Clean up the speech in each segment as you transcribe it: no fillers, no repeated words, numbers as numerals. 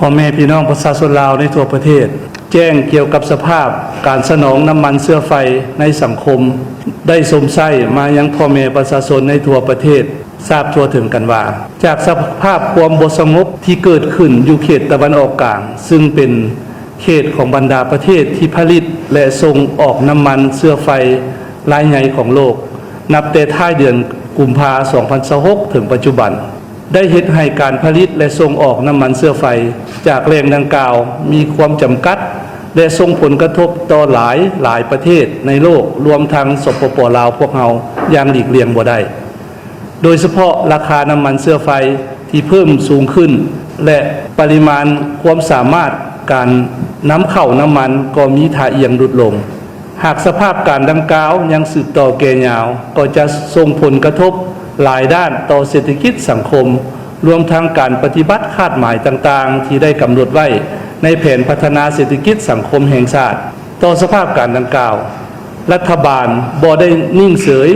พ่อแม่พี่น้องประชาชนลาวในทั่วประเทศแจ้งเกี่ยวกับสภาพการสนองน้ำมันเชื้อไฟในสังคมได้สมไส้มายังพ่อแม่ประชาชนในทั่วประเทศทราบทั่วถึงกันว่าจากสภาพความบ่สงบที่เกิดขึ้นอยู่เขตตะวันออกกลางซึ่งเป็นเขตของบรรดาประเทศที่ผลิตและส่งออกน้ำมันเชื้อไฟรายใหญ่ของโลกนับแต่ท้ายเดือนกุมภาพันธ์ 2026 ถึงปัจจุบันได้เฮ็ดให้การผลิตและส่งออกน้ำมันเชื้อไฟจากแหล่งดังกล่าวมีความจำกัดและส่งผลกระทบต่อหลายประเทศในโลกรวมทั้งสปป.ลาวพวกเราอย่างหลีกเลี่ยงบ่ได้โดยเฉพาะราคาน้ำมันเชื้อไฟที่เพิ่มสูงขึ้นและปริมาณความสามารถการนำเข้าน้ำมันก็มีท่าเอียงลดลงหากสภาพการดังกล่าวยังสืบต่อแก่ยาวก็จะส่งผลกระทบหลายด้านต่อเศรษฐกิจสังคมรวมทั้งการปฏิบัติคาดหมายต่างๆที่ได้กำหนดไว้ในแผนพัฒนาเศรษฐกิจสังคมแห่งชาติต่อสภาพการดังกล่าวรัฐบาลบ่ได้นิ่งเฉย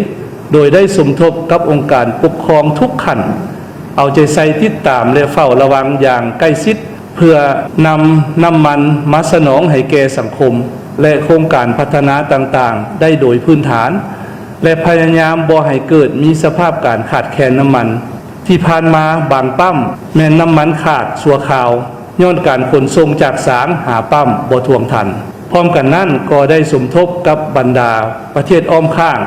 โดยได้สมทบกับองค์การปกครองทุกขั้นเอาใจใส่ติดตามและเฝ้าระวังอย่างใกล้ชิดเพื่อนำน้ำมันมาสนองให้แก่สังคมและโครงการพัฒนาต่างๆได้โดยพื้นฐานและพยายามบ่ให้เกิดมีสภาพการขาดแคลนน้ำมันที่ผ่านมาบางปั๊มแม้นน้ำมันขาดชั่วคราวย้อนการขนส่งจากศาลหาปั๊มบ่ท่วงทันพร้อมกันนั้นก็ได้สมทบกับบรรดาประเทศอ้อมข้าง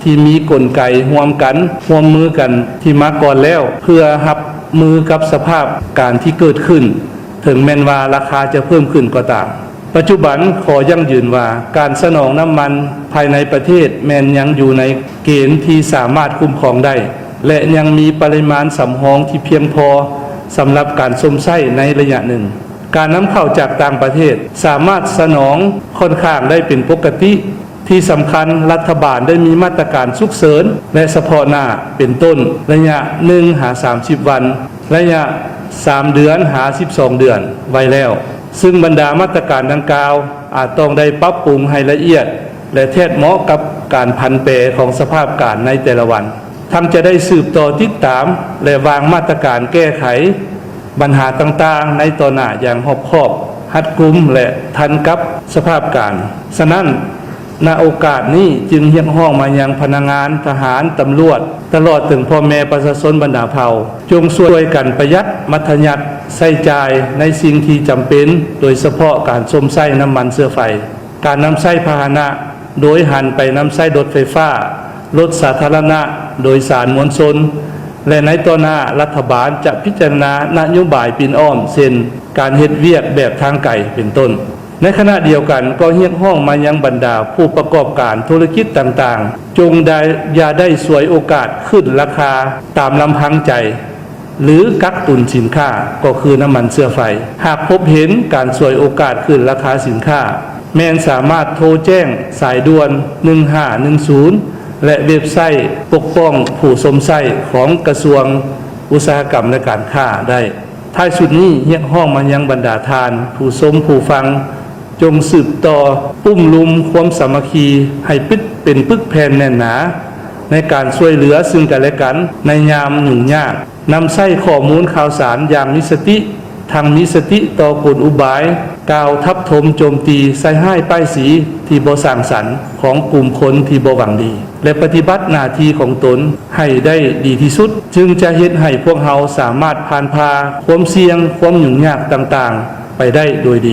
ที่มีกลไกร่วมมือกันที่มาก่อนแล้วเพื่อรับมือกับสภาพการที่เกิดขึ้นถึงแม้นว่าราคาจะเพิ่มขึ้นก็ตามปัจจุบันขอยั่งยืนว่าการสนองน้ำมันภายในประเทศแม้นยังอยู่ในเกณฑ์ที่สามารถคุ้มครองได้และยังมีปริมาณสำรองที่เพียงพอสำหรับการสมไส้ในระยะหนึ่งการนำเข้าจากต่างประเทศสามารถสนองค่อนข้างได้เป็นปกติที่สำคัญรัฐบาลได้มีมาตรการฉุกเฉินและเฉพาะหน้าเป็นต้นระยะ1 หา 30 วันระยะ3 เดือนหา 12 เดือนไว้แล้วซึ่งบรรดามาตรการดังกล่าวอาจต้องได้ปรับปรุงให้ละเอียดและแทบเหมาะกับการผันแปรของสภาพการในแต่ละวันทั้งจะได้สืบต่อติดตามและวางมาตรการแก้ไขปัญหาต่างๆในต่อหน้าอย่างรอบคอบรัดกุมและทันกับสภาพการฉะนั้นณโอกาสนี้จึงเรียกร้องมายังพนักงานทหารตำรวจตลอดถึงพ่อแม่ประชาชนบรรดาเผ่าจงช่วยกันประหยัดมัธยัติใช้จ่ายในสิ่งที่จำเป็นโดยเฉพาะการสมไส้น้ำมันเชื้อไฟการนำไส้พาหนะโดยหันไปนำไส้รถไฟฟ้ารถสาธารณะโดยสารมวลชนและในต่อหน้ารัฐบาลจะพิจารณานโยบายปีนอ้อมเช่นการเฮ็ดเวียกแบบทางไกลเป็นต้นในขณะเดียวกันก็เรียกร้องมายังบรรดาผู้ประกอบการธุรกิจต่างๆจงอย่าได้สวยโอกาสขึ้นราคาตามลำพังใจหรือกักตุนสินค้าก็คือน้ำมันเชื้อไฟหากพบเห็นการสวยโอกาสขึ้นราคาสินค้าแม้นสามารถโทรแจ้งสายด่วน1510และเว็บไซต์ปกป้องผู้สมไส้ของกระทรวงอุตสาหกรรมและการค้าได้ท้ายสุดนี้เรียกร้องมายังบรรดาทานผู้ชมผู้ฟังจงสืบต่อปุ้มลุมความสามัคคีให้เป็นปึกแผ่นแน่นหนาในการช่วยเหลือซึ่งกันและกันในยามยุ่งยากนำใช้ข้อมูลข่าวสารอย่างมีสติทางมีสติต่อกลอุบายกล่าวทับถมโจมตีใส่ให้ป้ายสีที่บ่สร้างสรรค์ของกลุ่มคนที่บ่หวังดีและปฏิบัติหน้าที่ของตนให้ได้ดีที่สุดจึงจะเฮ็ดให้พวกเราสามารถผ่านพาความเสี่ยงความยุ่งยากต่างๆไปได้โดยดี